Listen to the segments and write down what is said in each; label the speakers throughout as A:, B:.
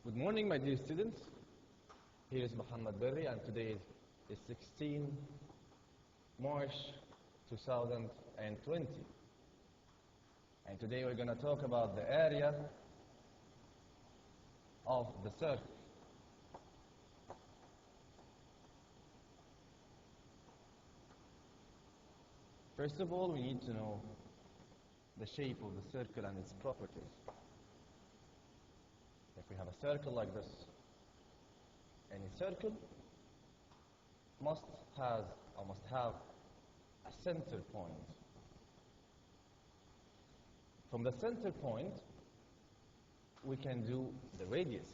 A: Good morning, my dear students. Here is Muhammad Berri, and today is 16 March 2020. And today we're going to talk about the area of the circle. First of all, we need to know the shape of the circle and its properties. If we have a circle like this, any circle must have a center point. From the center point, we can do the radius.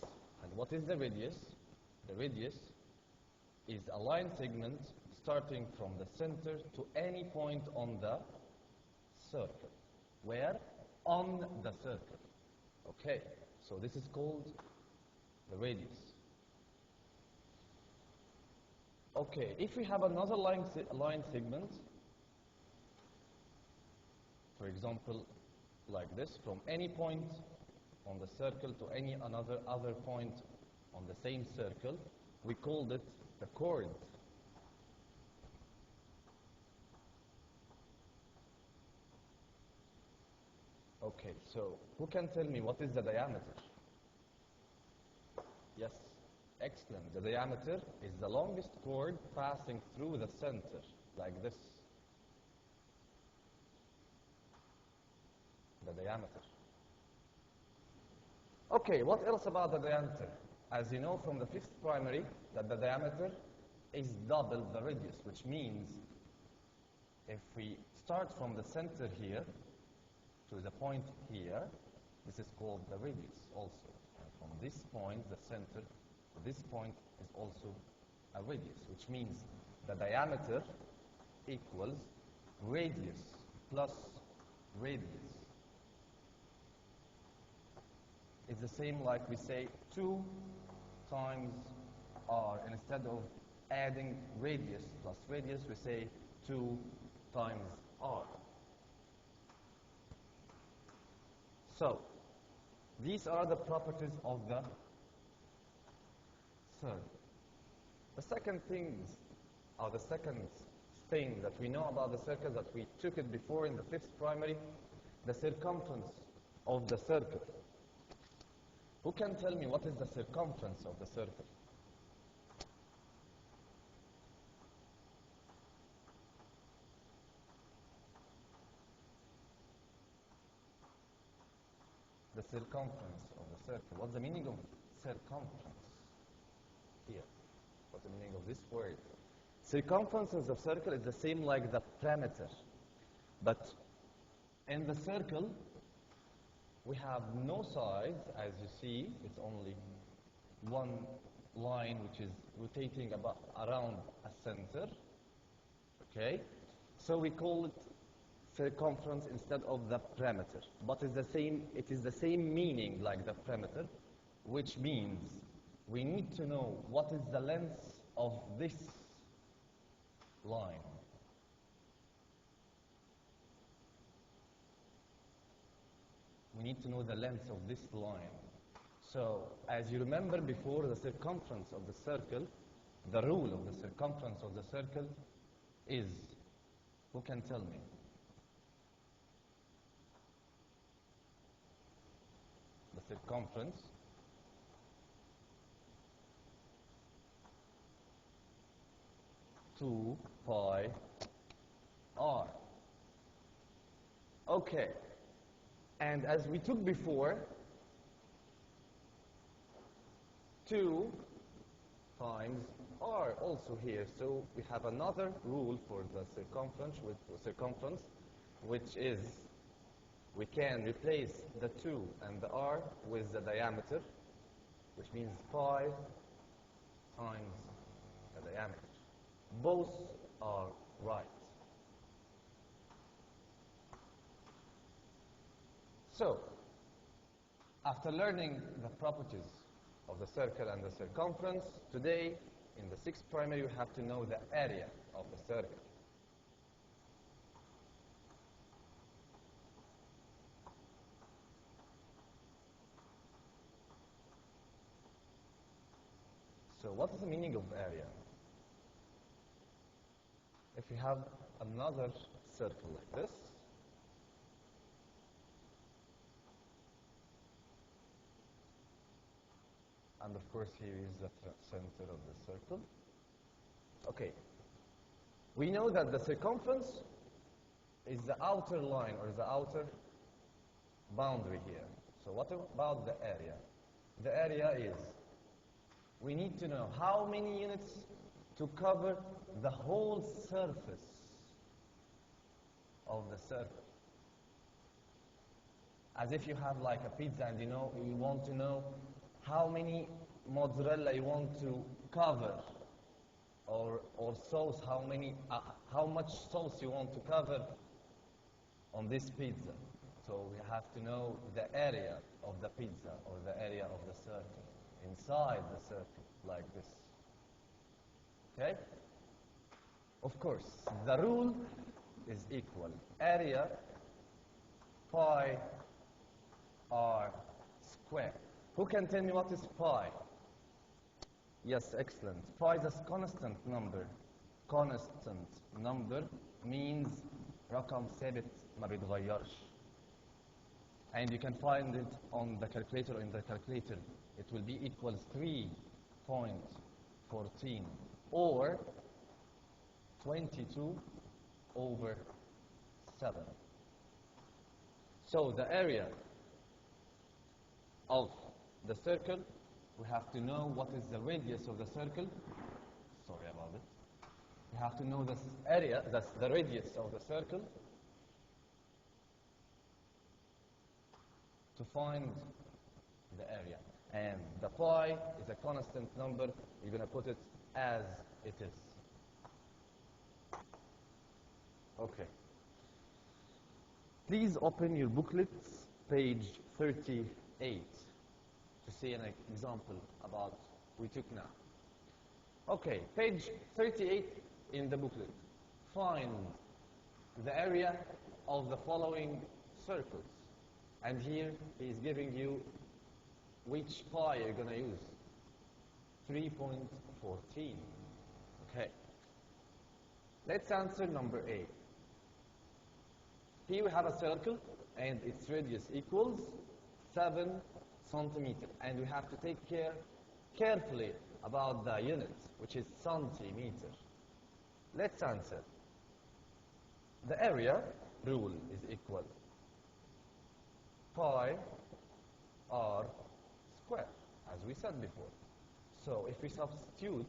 A: And what is the radius? The radius is a line segment starting from the center to any point on the circle. Where? On the circle. Okay, so this is called the radius. Okay, if we have another line segment, for example, like this, from any point on the circle to any other point on the same circle, we called it the chord. Okay, so who can tell me what is the diameter? Yes, excellent. The diameter is the longest chord passing through the center, like this. The diameter. Okay, what else about the diameter? As you know from the fifth primary, that the diameter is double the radius, which means if we start from the center here to the point here, this is called the radius also. And from this point, the center, to this point is also a radius, which means the diameter equals radius plus radius. It's the same like we say 2 times r. Instead of adding radius plus radius, we say 2 times r. So, these are the properties of the circle. The second thing that we know about the circle, that we took it before in the fifth primary, the circumference of the circle. Who can tell me what is the circumference of the circle? The circumference of the circle. What's the meaning of circumference here? What's the meaning of this word? Circumference of the circle is the same like the perimeter. But in the circle, we have no sides, as you see. It's only one line which is rotating around a center. Okay? So we call it circumference instead of the perimeter. But it is the same meaning like the perimeter, which means we need to know what is the length of this line. We need to know the length of this line. So, as you remember before, the circumference of the circle, the rule of the circumference of the circle is, who can tell me? The circumference two pi r. Okay. And as we took before, 2 times r also here. So we have another rule for the circumference, which is we can replace the 2 and the r with the diameter, which means pi times the diameter. Both are right. So, after learning the properties of the circle and the circumference, today, in the sixth primary, you have to know the area of the circle. So what is the meaning of area? If we have another circle like this, and of course here is the center of the circle. Okay, we know that the circumference is the outer line or the outer boundary here. So what about the area? The area is, we need to know how many units to cover the whole surface of the circle. As if you have like a pizza and you want to know how many mozzarella you want to cover, or sauce, how much sauce you want to cover on this pizza. So we have to know the area of the pizza or the area of the circle, inside the circle, like this. Okay? Of course, the rule is equal. Area pi r squared. Who can tell me what is pi? Yes, excellent. Pi is a constant number. Constant number means رقم ثابت ما بيتغيرش. And you can find it on the calculator or in the calculator. It will be equals 3.14 or 22 over 7. So the area of the circle, we have to know what is the radius of the circle. Sorry about it. We have to know this area, that's the radius of the circle, to find the area. And the pi is a constant number. You're going to put it as it is. Okay. Please open your booklets, page 38, to see an example about we took now. Okay, page 38 in the booklet. Find the area of the following circles. And here he is giving you which pi you're going to use. 3.14. Okay. Let's answer number A. Here we have a circle and its radius equals 7 centimeters. And we have to take care carefully about the unit, which is centimeter. Let's answer. The area rule is equal pi r squared, as we said before. So if we substitute,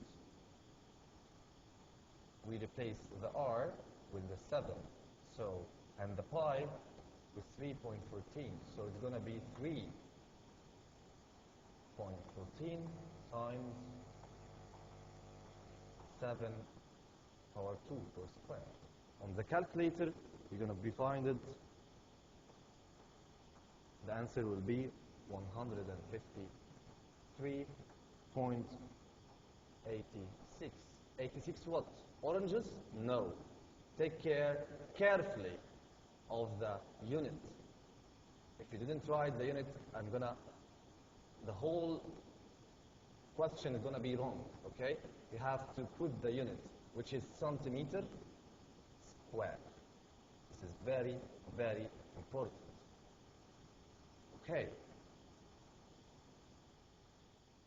A: we replace the r with the 7. So, and the pi with 3.14. So it's going to be 3.14 times 7 power 2 per square. On the calculator, you're going to be find it. The answer will be 153.86. 86 what? Oranges? No. Take care carefully of the unit. If you didn't write the unit, the whole question is gonna be wrong, okay? You have to put the unit, which is centimeter square. This is very, very important. Okay.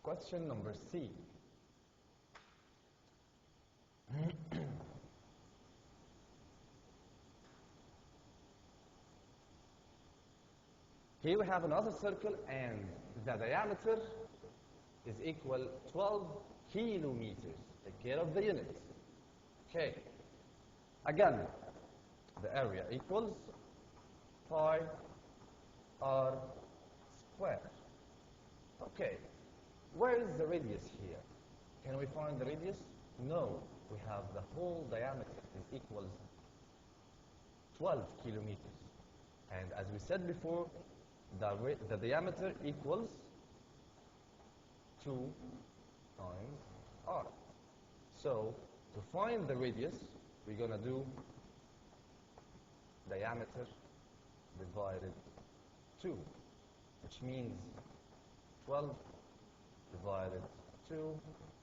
A: Question number C. Here we have another circle and the diameter is equal 12 kilometers. Take care of the unit. Okay. Again, the area equals pi r squared. Okay. Where is the radius here? Can we find the radius? No. We have the whole diameter is equals 12 kilometers. And as we said before, the diameter equals 2 times r. So, to find the radius, we're going to do diameter divided 2, which means 12 divided 2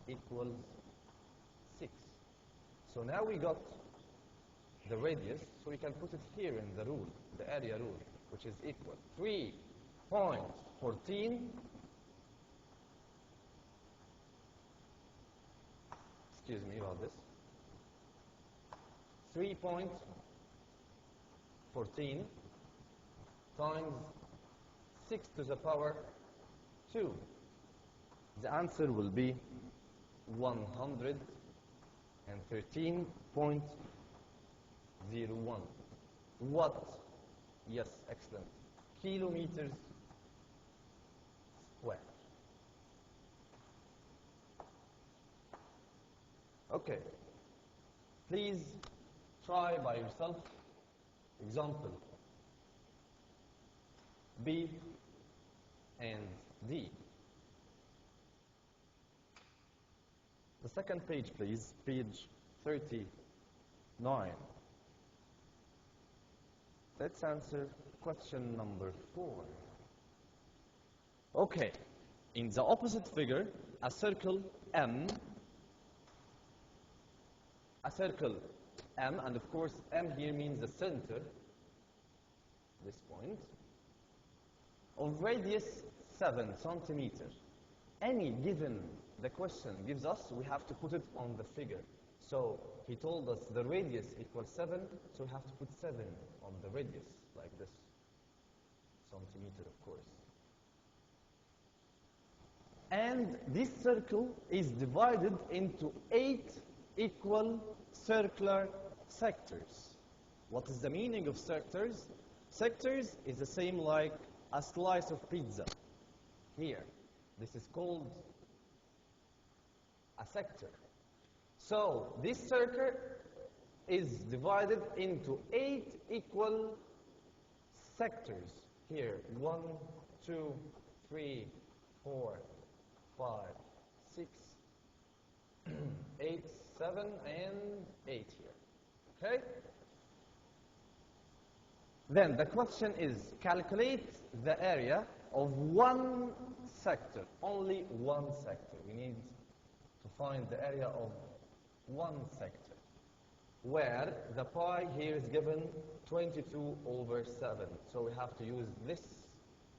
A: equals 6. So now we got the radius, so we can put it here in the rule, the area rule, which is equal 3.14. Excuse me about this. 3.14 times 6 to the power 2. The answer will be 113.01. What? Yes, excellent. Kilometers square. Okay. Please try by yourself. Example B and D. The second page, please, page 39. Let's answer question number 4. Okay, in the opposite figure, a circle M, and of course M here means the center, this point, of radius 7 centimeters. Any given the question gives us, we have to put it on the figure. So he told us the radius equals 7, so we have to put 7 on the radius, like this, centimeter, of course. And this circle is divided into 8 equal circular sectors. What is the meaning of sectors? Sectors is the same like a slice of pizza. Here, this is called a sector. So this circle is divided into 8 equal sectors. Here, 1, 2, 3, 4, 5, 6, 8, 7, and 8 here. Okay? Then the question is, calculate the area of one sector, only one sector. We need to find the area of one sector, where the pi here is given 22/7. So we have to use this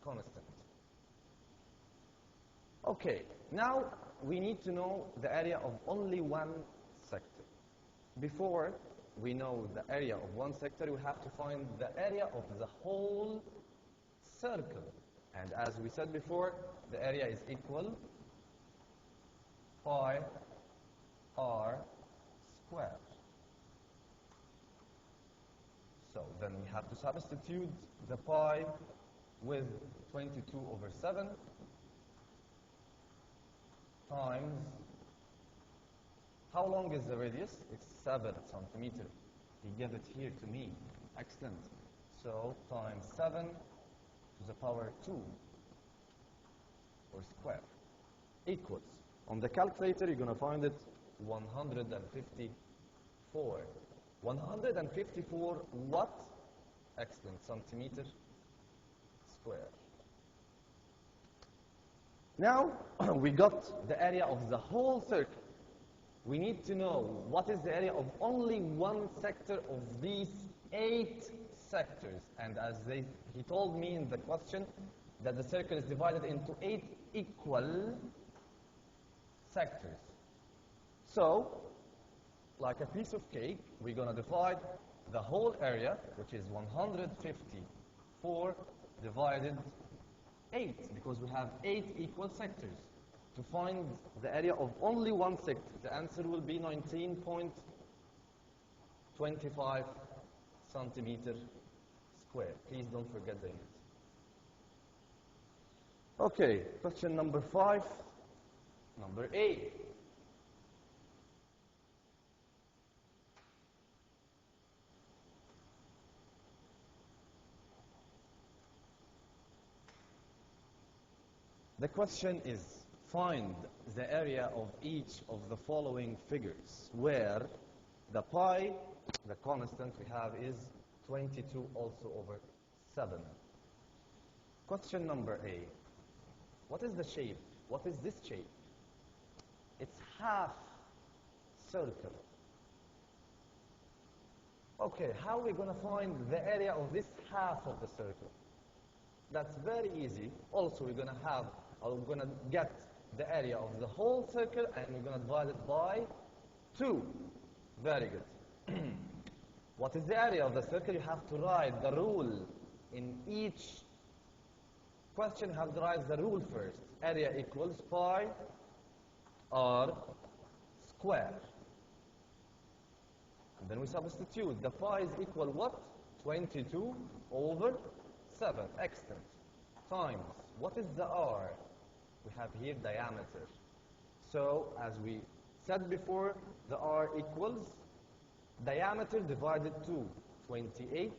A: constant. Okay, now we need to know the area of only one sector. Before we know the area of one sector, we have to find the area of the whole circle. And as we said before, the area is equal pi r squared. So then we have to substitute the pi with 22/7 times, how long is the radius? It's 7 centimeters. He gave it here to me. Excellent. So times 7 to the power 2 or square equals, on the calculator you're going to find it 154. 154 what? Excellent, centimeter square. Now we got the area of the whole circle. We need to know what is the area of only one sector of these 8 sectors. And as he told me in the question that the circle is divided into 8 equal sectors. So, like a piece of cake, we're going to divide the whole area, which is 154 divided 8, because we have 8 equal sectors. To find the area of only one sector, the answer will be 19.25 centimeter square. Please don't forget the unit. Okay, question number 5, number A. The question is, find the area of each of the following figures, where the pi, the constant we have, is 22/7. Question number A. What is the shape? What is this shape? It's half circle. Okay, how are we going to find the area of this half of the circle? That's very easy. Also, we're going to get the area of the whole circle, and we're going to divide it by 2. Very good. What is the area of the circle? You have to write the rule. In each question, you have to write the rule first. Area equals pi r square. And then we substitute. The pi is equal what? 22 over 7. Excellent. Times. What is the r? We have here diameter. So, as we said before, the r equals diameter divided 2. 28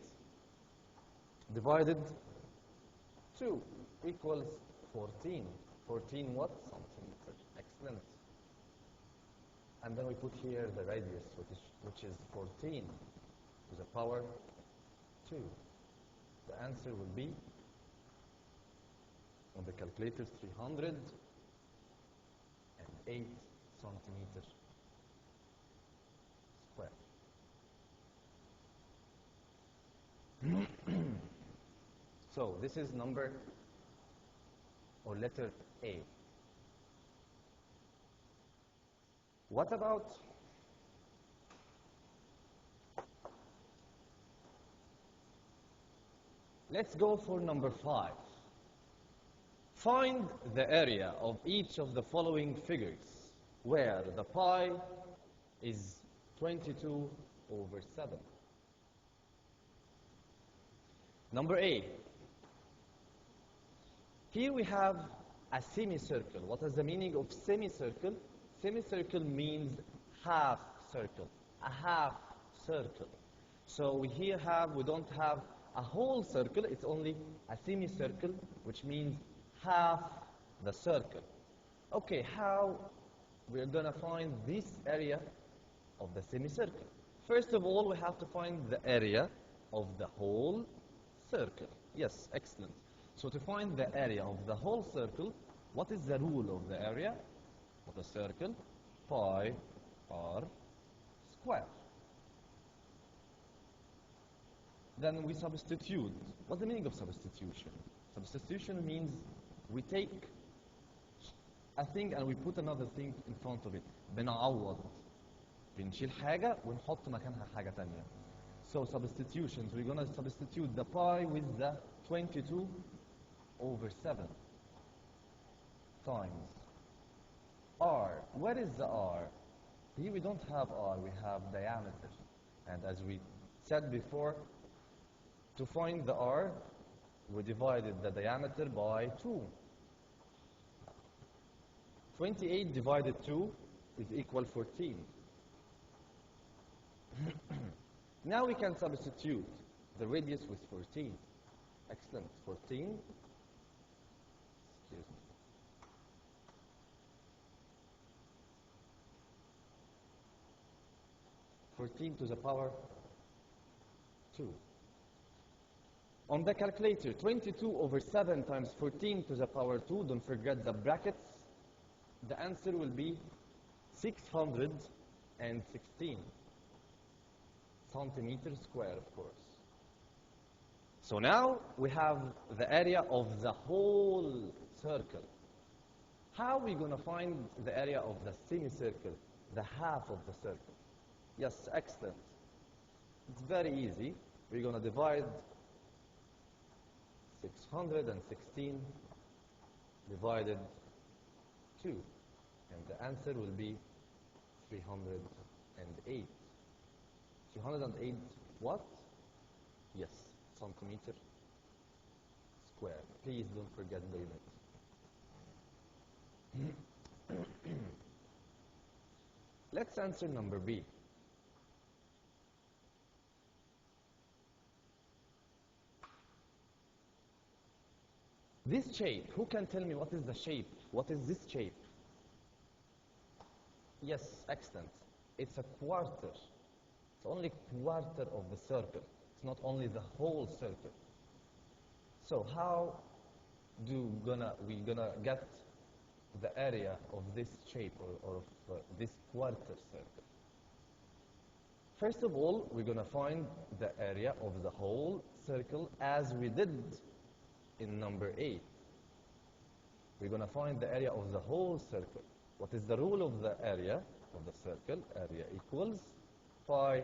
A: divided 2 equals 14. 14 what? Centimeter. Excellent. And then we put here the radius, which is 14 to the power 2. The answer will be, on the calculator, 308 centimeters square. So this is number or letter A. What about let's go for number 5. Find the area of each of the following figures where the pi is 22 over 7. Number A. Here we have a semicircle. What is the meaning of semicircle? Semicircle means half circle, a half circle. So we don't have a whole circle, it's only a semicircle, which means half the circle. Okay, how we're going to find this area of the semicircle? First of all, we have to find the area of the whole circle. Yes, excellent. So to find the area of the whole circle, what is the rule of the area of the circle? Pi r square. Then we substitute. What's the meaning of substitution? Substitution means we take a thing and we put another thing in front of it. بنعوض. بنشيل حاجة ونحط مكانها حاجة تانية. So substitutions, we're going to substitute the pi with the 22 over 7 times r. Where is the r? Here we don't have r, we have diameter. And as we said before, to find the r, we divided the diameter by 2. 28 divided 2 is equal 14. Now we can substitute the radius with 14. Excellent. 14. Excuse me. 14 to the power 2. On the calculator, 22 over 7 times 14 to the power 2, don't forget the brackets. The answer will be 616 centimeters square, of course. So now we have the area of the whole circle. How are we going to find the area of the semicircle, the half of the circle? Yes, excellent. It's very easy. We're going to divide 616 divided 2. And the answer will be 308. 308 what? Yes, centimeter square. Please don't forget the unit. Let's answer number B. This shape, who can tell me what is the shape? What is this shape? Yes, excellent. It's a quarter. It's only quarter of the circle. It's not only the whole circle. So how we gonna get the area of this shape or of this quarter circle? First of all, we're going to find the area of the whole circle as we did in number 8. We're going to find the area of the whole circle. What is the rule of the area of the circle? Area equals pi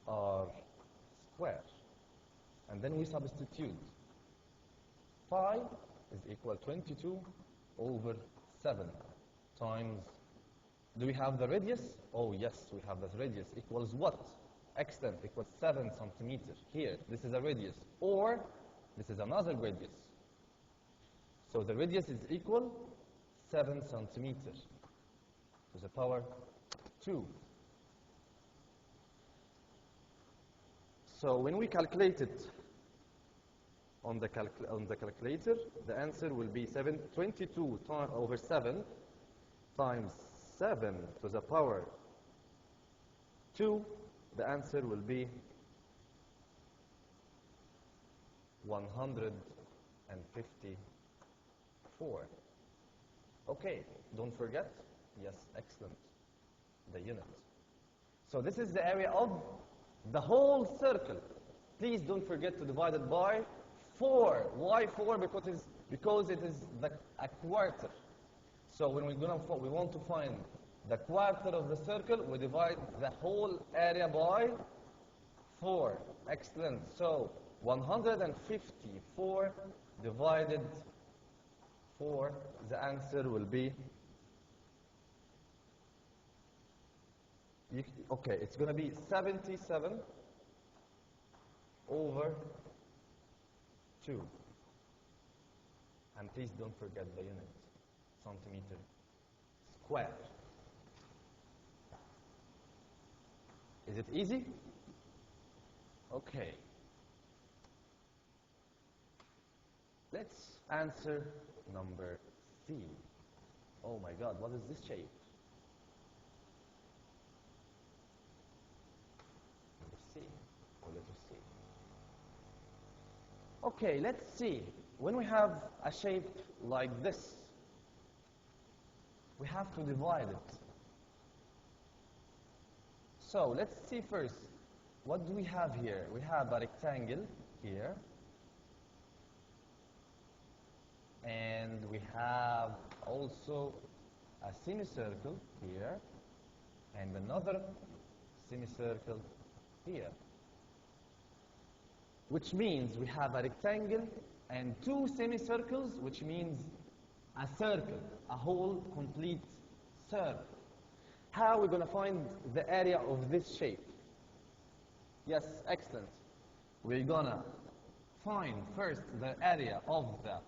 A: r square. And then we substitute. Pi is equal 22 over 7 times. Do we have the radius? Oh, yes, we have the radius. Equals what? Excellent. Equals 7 centimeters. Here, this is a radius. Or, this is another radius. So the radius is equal 7 centimeters to the power 2. So when we calculate it on the calculator, the answer will be 22 over 7 times 7 to the power 2. The answer will be 154. Okay, don't forget. Yes, excellent. The unit. So this is the area of the whole circle. Please don't forget to divide it by 4. Why 4? Because it is a quarter. So when we want to find the quarter of the circle, we divide the whole area by 4. Excellent. So 154 divided 4, the answer will be, okay, it's going to be 77 over 2. And please don't forget the unit, centimeter square. Is it easy? Okay. Let's answer number C. Oh my God, what is this shape? Number C, or letter C. Okay, let's see. When we have a shape like this, we have to divide it. So let's see first, what do we have here? We have a rectangle here, and we have also a semicircle here, and another semicircle here. Which means we have a rectangle and 2 semicircles, which means a circle, a whole complete circle. How are we going to find the area of this shape? Yes, excellent. We're going to find first the area of the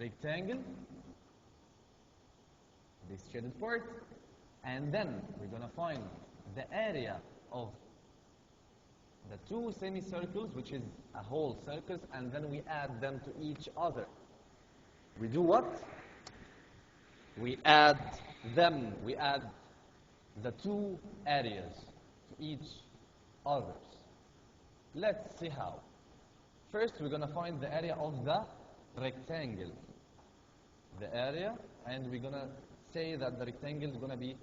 A: rectangle, this shaded part, and then we're going to find the area of the 2 semicircles, which is a whole circle, and then we add them to each other. We do what? We add them. We add the 2 areas to each other. Let's see how. First, we're going to find the area of the rectangle. The area, and we're going to say that the rectangle is going to be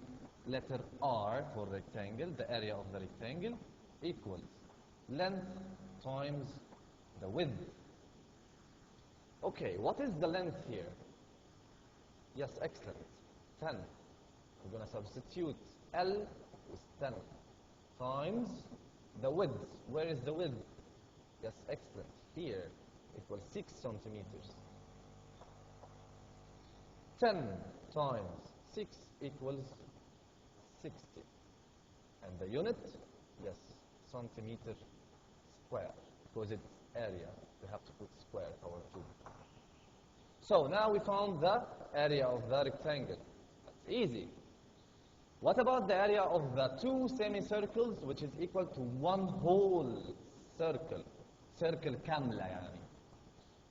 A: letter R for rectangle. The area of the rectangle equals length times the width. Okay, what is the length here? Yes, excellent. 10. We're going to substitute L is 10 times the width. Where is the width? Yes, excellent. Here equals 6 centimeters. 10 times 6 equals 60. And the unit? Yes, centimeter square. Because it's area, we have to put square power 2. So now we found the area of the rectangle. That's easy. What about the area of the 2 semicircles, which is equal to 1 whole circle? Circle كاملة يعني.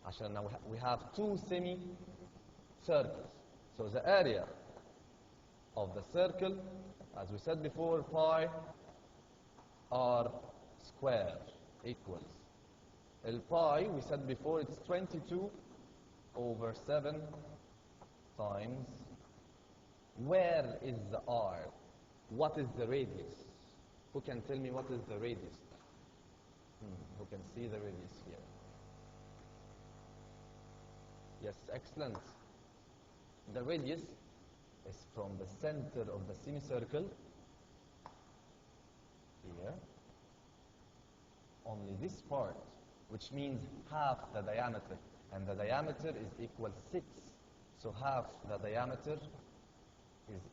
A: عشان now we have 2 semicircles. So the area of the circle, as we said before, pi r square equals. El pi, we said before, it's 22 over 7 times Where is the R? What is the radius? Who can tell me what is the radius? Who can see the radius here? Yes, excellent. The radius is from the center of the semicircle here, only this part, which means half the diameter, and the diameter is equal 6. So half the diameter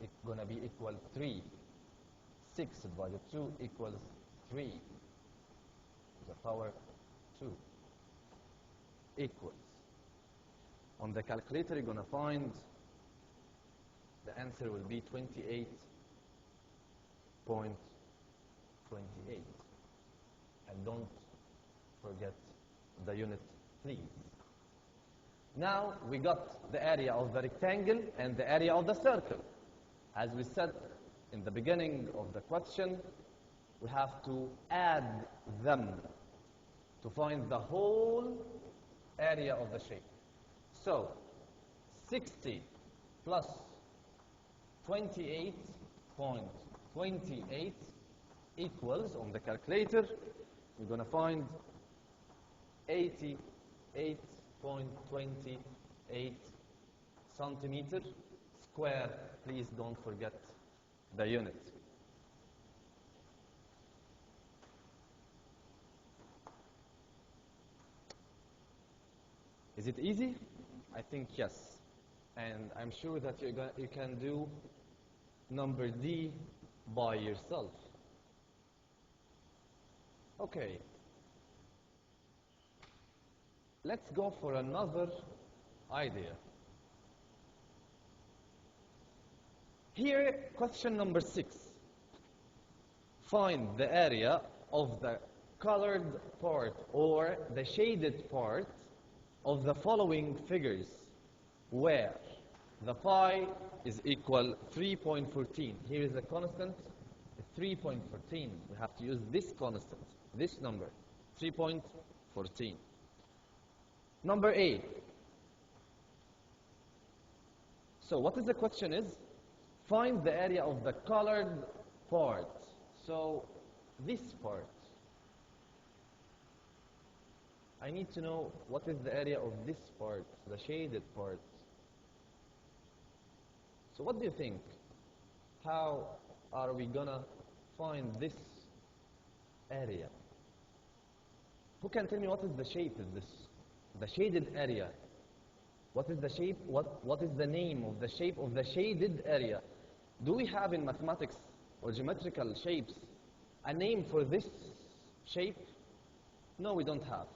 A: is going to be equal 3. 6 divided 2 equals 3 to the power 2 equals. On the calculator, you're going to find the answer will be 28.28. And don't forget the unit, please. Now we got the area of the rectangle and the area of the circle. As we said in the beginning of the question, we have to add them to find the whole area of the shape. So 60 plus 28.28 equals, on the calculator, we're going to find 88.28 centimeter square. Please don't forget the unit. Is it easy? I think yes. And I'm sure that you can do number D by yourself. Okay. Let's go for another idea. Here, question number 6. Find the area of the colored part or the shaded part of the following figures, where the phi is equal 3.14. Here is the constant, 3.14. We have to use this constant, this number, 3.14. Number A. So what is the question is, find the area of the colored part. So this part. I need to know what is the area of this part, the shaded part. So what do you think? How are we gonna find this area? Who can tell me what is the shape of this? The shaded area. What is the shape? What is the name of the shape of the shaded area? Do we have in mathematics or geometrical shapes a name for this shape? No, we don't have.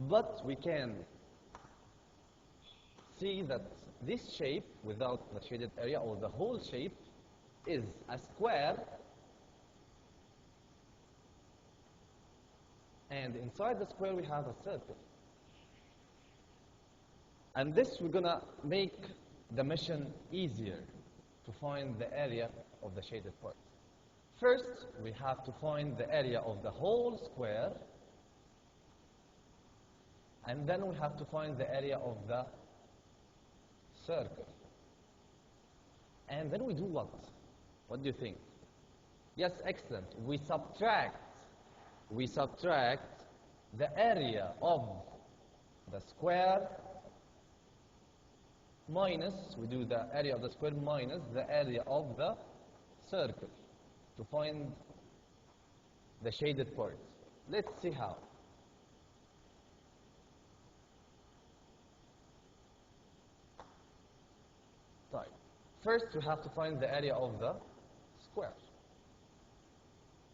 A: But we can see that this shape, without the shaded area, or the whole shape, is a square. And inside the square, we have a circle. And this, we're going to make the mission easier to find the area of the shaded part. First, we have to find the area of the whole square. And then we have to find the area of the circle. And then we do what? What do you think? Yes, excellent. We subtract the area of the square minus, we do the area of the square minus the area of the circle to find the shaded part. Let's see how. Right. First, we have to find the area of the square.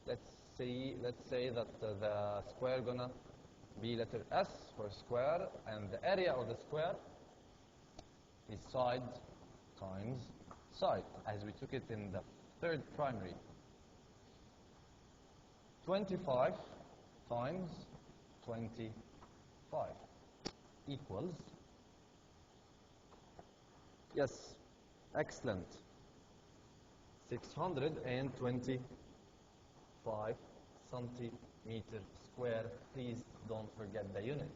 A: Let's say that the square gonna be letter S for square, and the area of the square is side times side, as we took it in the third primary. 25 times 25 equals, yes, excellent, 625 centimeter square. Please don't forget the unit.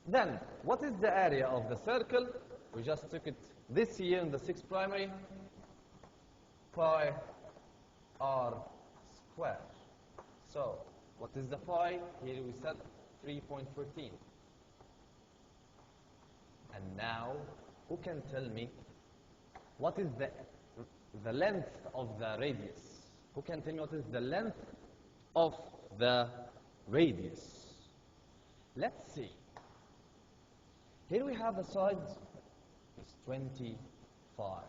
A: Then, what is the area of the circle? We just took it this year in the 6th primary, pi r squared. So, what is the pi? Here we said 3.14. And now, who can tell me what is the length of the radius? Who can tell me what is the length of the radius? Let's see. Here we have the side is 25.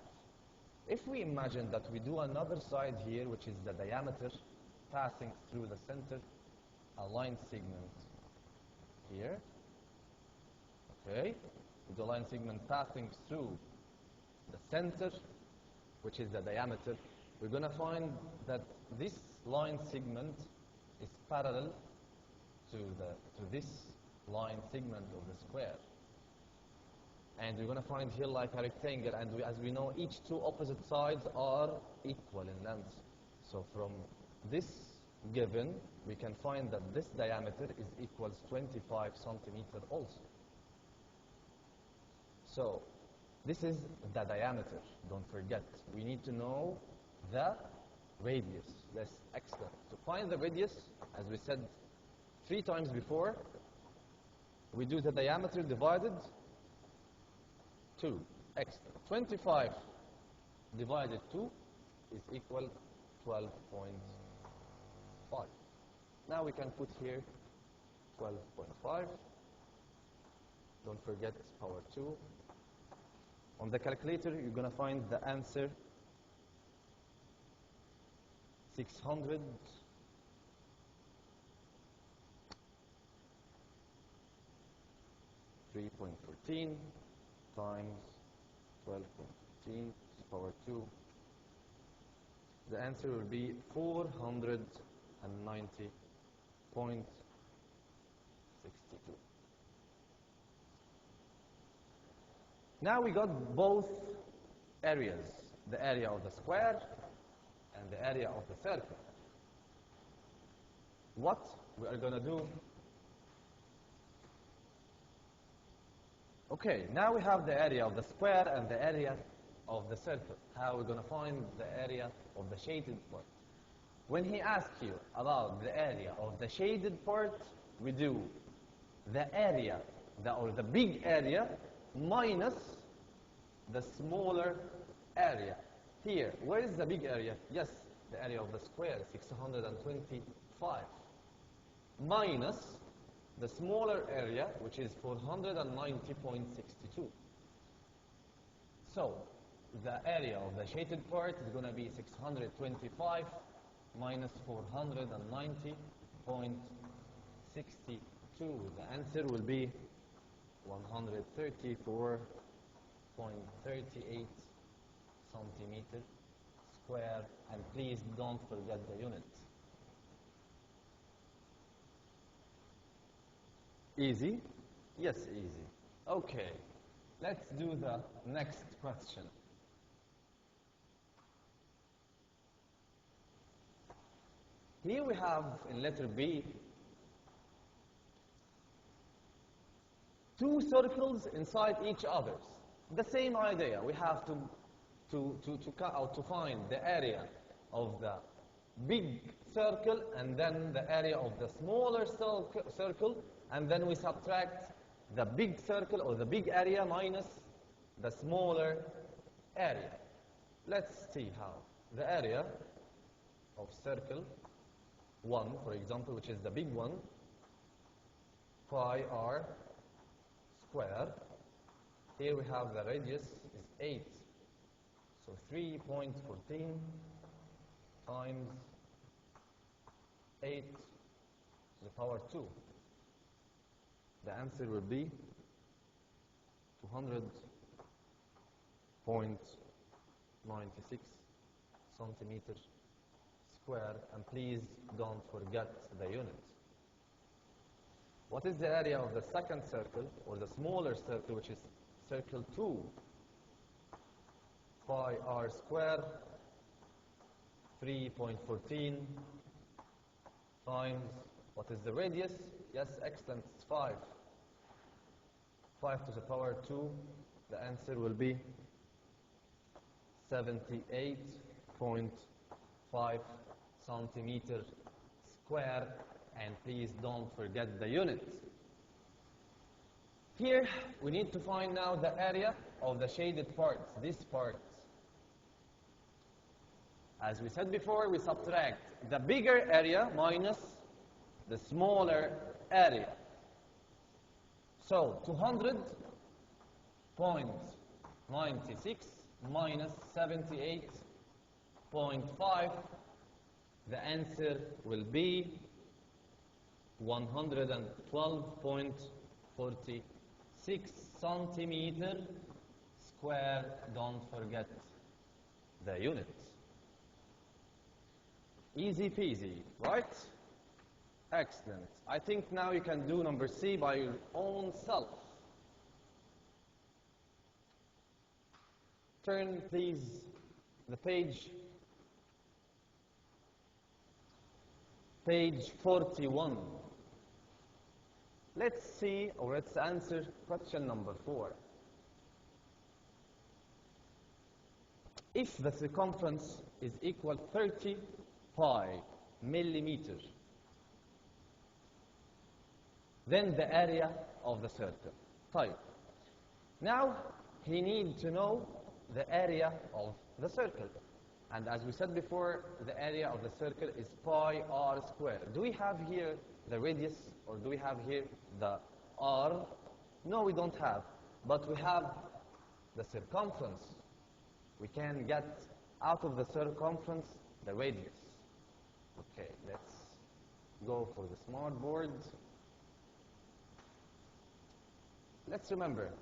A: If we imagine that we do another side here, which is the diameter passing through the center, a line segment here, okay? The line segment passing through the center, which is the diameter, we're going to find that this line segment is parallel to this line segment of the square. And we're going to find here like a rectangle, and as we know, each two opposite sides are equal in length. So from this given, we can find that this diameter is equals 25 centimeters also. So this is the diameter. Don't forget, we need to know the radius. That's excellent. To find the radius, as we said 3 times before, we do the diameter divided 2. Excellent. 25 divided 2 is equal 12.5. Now we can put here 12.5. Don't forget power 2. On the calculator, you're going to find the answer 600 3.14 times 12.14 to the power 2. The answer will be 490.62. Now we got both areas, the area of the square and the area of the circle. What we are going to do? Okay, now we have the area of the square and the area of the circle. How are we going to find the area of the shaded part? When he asks you about the area of the shaded part, we do the area, or the big area, minus the smaller area. Here, where is the big area? Yes, the area of the square, 625, minus the smaller area, which is 490.62. So, the area of the shaded part is going to be 625 minus 490.62. The answer will be 134.38 centimeters square. And please don't forget the unit. Easy? Yes, easy. Okay, let's do the next question. Here we have, in letter B, 2 circles inside each other. The same idea. We have to find the area of the big circle and then the area of the smaller circle, and then we subtract the big circle or the big area minus the smaller area. Let's see how. The area of circle 1, for example, which is the big one, pi r square. Here we have the radius is 8. So 3.14 times 8 to the power 2. The answer will be 200.96 centimeters square. And please don't forget the unit. What is the area of the second circle, or the smaller circle, which is circle 2? Pi r square, 3.14 times, what is the radius? Yes, excellent, it's 5. 5 to the power 2 the answer will be 78.5 centimeter square, and please don't forget the unit. Here we need to find now the area of the shaded parts, this part. As we said before, we subtract the bigger area minus the smaller area. So 200.96 minus 78.5, the answer will be 112.46 centimeter square. Don't forget the unit. Easy peasy, right? Excellent. I think now you can do number C by your own self. Turn, please, the page. Page 41. Let's see, or let's answer question number 4. If the circumference is equal 30 pi millimeter, then the area of the circle. Type. Now, he needs to know the area of the circle. And as we said before, the area of the circle is pi r squared. Do we have here the radius, or do we have here the r? No, we don't have. But we have the circumference. We can get out of the circumference the radius. Okay, let's go for the smart board. Let's remember,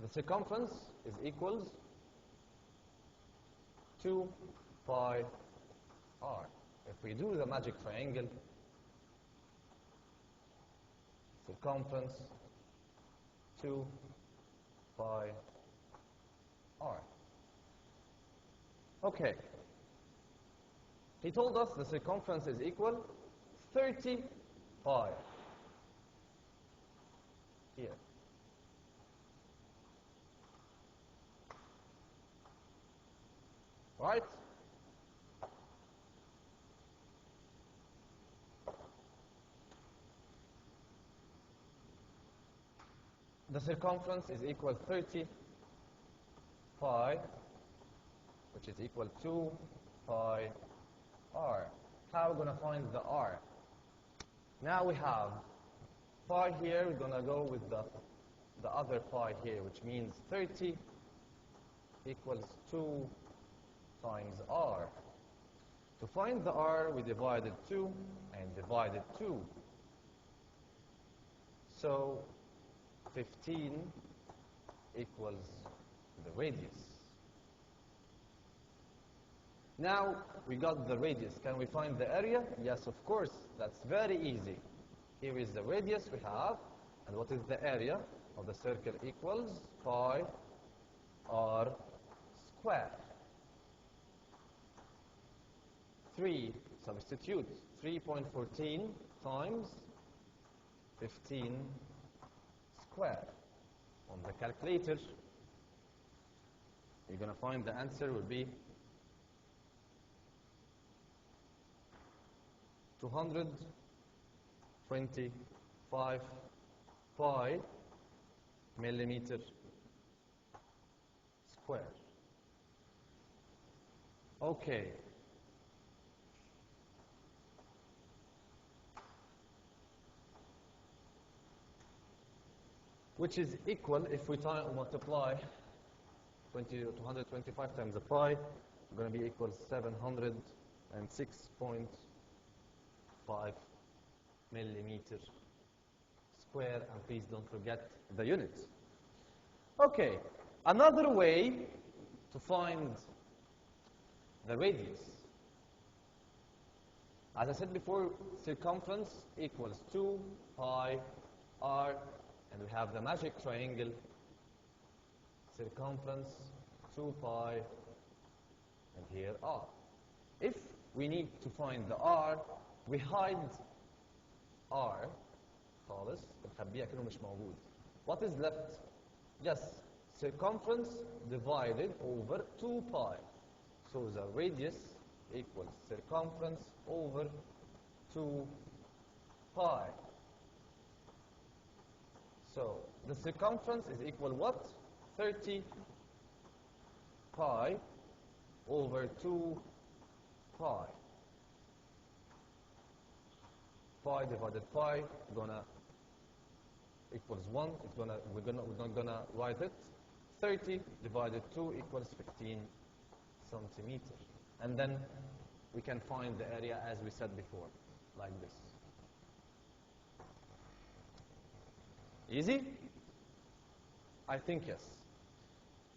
A: the circumference is equals 2 pi r. If we do the magic triangle, circumference 2 pi r. Okay. He told us the circumference is equal 30 pi. Here. Right? The circumference is equal 30 pi, which is equal to pi r. How are we going to find the r? Now we have pi here, we're going to go with the other pi here, which means 30 equals 2 times r. To find the r, we divided 2 and divided 2. So 15 equals the radius. Now we got the radius. Can we find the area? Yes, of course. That's very easy. Here is the radius we have. And what is the area of the circle? Equals pi r squared. 3, substitute 3.14 times 15 squared. On the calculator, you're going to find the answer will be 225 pi millimeter square. Okay. Which is equal, if we multiply 225 times the pi, going to be equal 706.5 millimeter square, and please don't forget the units. Okay, another way to find the radius. As I said before, circumference equals 2 pi r, and we have the magic triangle, circumference 2 pi, and here r. If we need to find the r, we hide r خالص, بنخبيها كأنه مش موجود. What is left? Yes, circumference divided over 2 pi. So the radius equals circumference over 2 pi. So the circumference is equal what? 30 pi over 2 pi. Pi divided pi gonna equals 1. We're not gonna write it. 30 divided 2 equals 15 centimeters. And then we can find the area as we said before, like this. Easy? I think yes.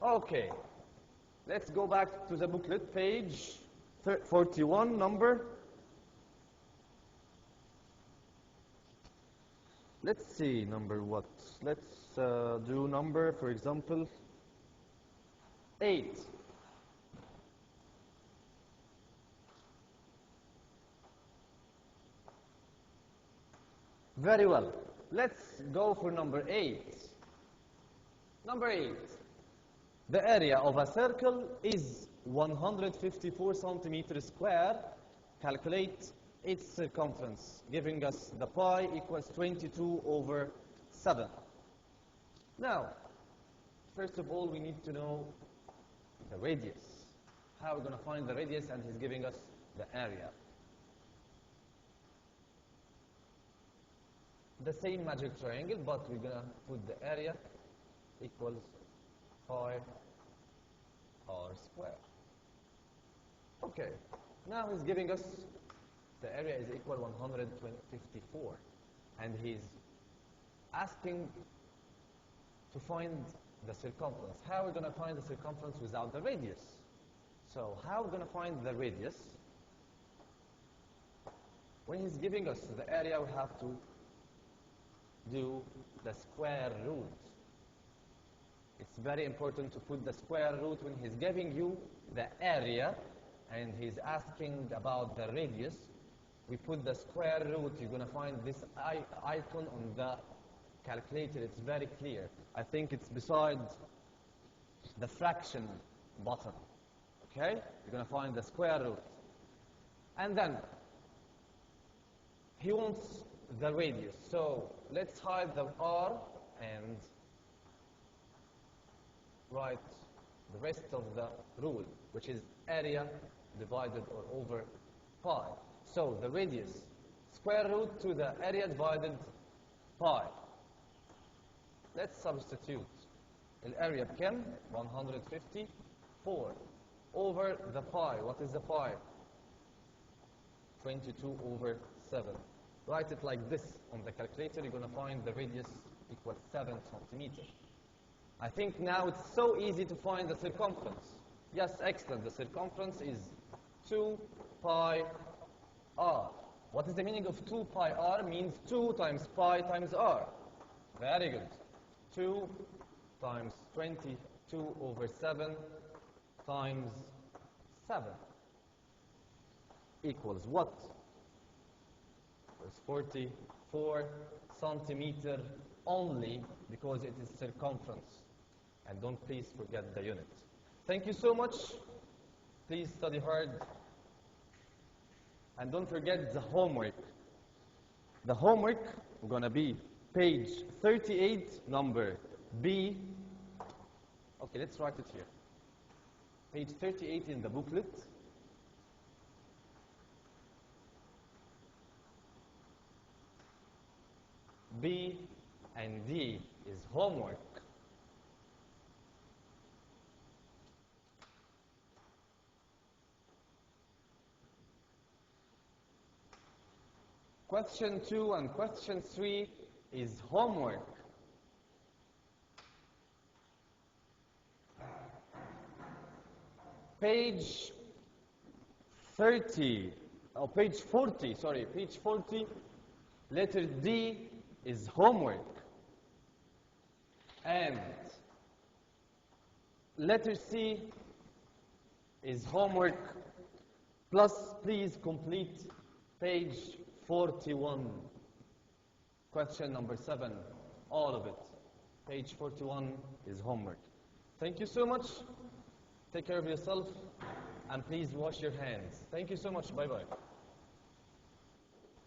A: Okay. Let's go back to the booklet, page 41, number. Let's see, number what? Let's do number, for example, 8. Very well. Let's go for number 8. Number 8. The area of a circle is 154 centimeters square. Calculate its circumference, giving us the pi equals 22 over 7. Now, first of all, we need to know the radius. How are we going to find the radius? And he's giving us the area. The same magic triangle, but we're going to put the area equals pi r squared. Okay, now he's giving us the area is equal 154, and he's asking to find the circumference. How are we going to find the circumference without the radius? So how are we going to find the radius? When he's giving us the area, we have to do the square root. It's very important to put the square root when he's giving you the area and he's asking about the radius. We put the square root. You're going to find this icon on the calculator. It's very clear. I think it's beside the fraction button. Okay? You're going to find the square root. And then he wants the radius. So let's hide the r and write the rest of the rule, which is area divided or over pi. So the radius, square root to the area divided pi. Let's substitute. The area became 154 over the pi. What is the pi? 22 over 7. Write it like this on the calculator. You're going to find the radius equals 7 centimeters. I think now it's so easy to find the circumference. Yes, excellent. The circumference is 2 pi r. What is the meaning of 2 pi r? Means 2 times pi times r. Very good. 2 times 22 over 7 times 7 equals what? Equals 44 centimeter only, because it is circumference. And don't please forget the unit. Thank you so much. Please study hard. And don't forget the homework. The homework is going to be page 38, number B. Okay, let's write it here. Page 38 in the booklet. B and D is homework. Question 2 and question 3 is homework. Page 30, or page 40, sorry, page 40, letter D is homework. And letter C is homework. Plus, please complete page 41. Question number 7, all of it. Page 41 is homework. Thank you so much. Take care of yourself, and please wash your hands. Thank you so much. Bye-bye.